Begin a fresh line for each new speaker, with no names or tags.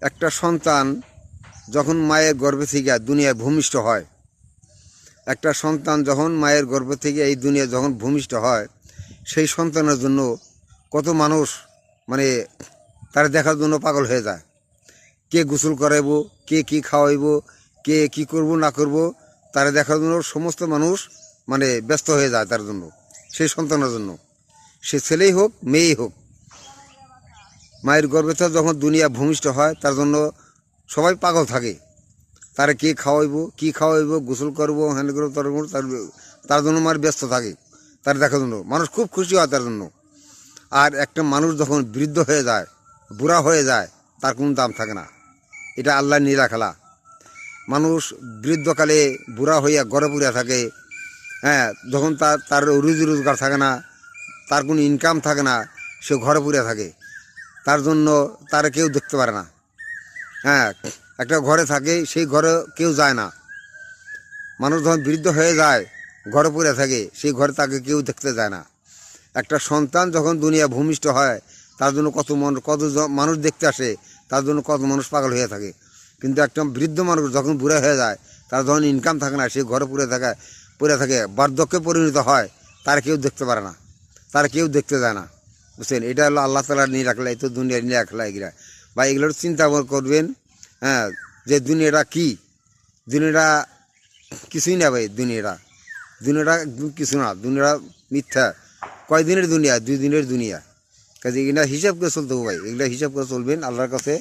একটা সন্তান যখন মায়ের গর্ভে থেকে দুনিয়ায় ভূমিষ্ঠ হয়, একটা সন্তান যখন মায়ের গর্ভ থেকে এই দুনিয়া যখন ভূমিষ্ঠ হয়, সেই সন্তানের জন্য কত মানুষ মানে তারা দেখার জন্য পাগল হয়ে যায়। কে গোসল করাইব, কে কি খাওয়াইব, কে কি করব না করব, তারা দেখার জন্য সমস্ত মানুষ মানে ব্যস্ত হয়ে যায় তার জন্য, সেই সন্তানের জন্য। সে ছেলেই হোক মেয়েই হোক, মায়ের গর্ভে যখন দুনিয়া ভূমিষ্ঠ হয় তার জন্য সবাই পাগল থাকে। তারা কে খাওয়াইব, কি খাওয়াইব, গোসল করবো, হ্যান্ড করবো, তার জন্য মার ব্যস্ত থাকে। তার দেখার জন্য মানুষ খুব খুশি হয় তার জন্য। আর একটা মানুষ যখন বৃদ্ধ হয়ে যায়, বুড়া হয়ে যায়, তার কোনো দাম থাকে না। এটা আল্লাহর নীলা খেলা। মানুষ বৃদ্ধকালে বুড়া হইয়া ঘরে পুড়িয়া থাকে। হ্যাঁ, যখন তার রুজি রোজগার থাকে না, তার কোনো ইনকাম থাকে না, সে ঘরে পুড়িয়া থাকে। তার জন্য তারা কেউ দেখতে পারে না। হ্যাঁ, একটা ঘরে থাকে, সেই ঘরে কেউ যায় না। মানুষ যখন বৃদ্ধ হয়ে যায়, ঘরে পড়ে থাকে, সেই ঘরে তাকে কেউ দেখতে যায় না। একটা সন্তান যখন দুনিয়া ভূমিষ্ঠ হয়, তার জন্য কত মানুষ দেখতে আসে, তার জন্য কত মানুষ পাগল হয়ে থাকে। কিন্তু একটা বৃদ্ধ মানুষ যখন বুড়া হয়ে যায়, তার যখন ইনকাম থাকে না, সে ঘরে পড়ে থাকে, বার্ধক্যে পরিণত হয়, তার কেউ দেখতে পারে না, তার কেউ দেখতে যায় না। বুঝছেন, এটা হলো আল্লাহ তাআলা নিয়ে রাখলে, এই তো দুনিয়ার নিয়ে রাখলা এগুলা। বা এগুলোর চিন্তা করবেন। হ্যাঁ, যে দুনিয়াটা কি, দুনিয়াটা কিছুই না ভাই। দুনিয়াটা একদম কিছু না। দুনিয়াটা মিথ্যা। কয়দিনের দুনিয়া? 2 দিনের দুনিয়া। কাজে এগুলা হিসাব করে চলতে হবে ভাই, এগুলা হিসাব করে চলবেন আল্লাহর কাছে।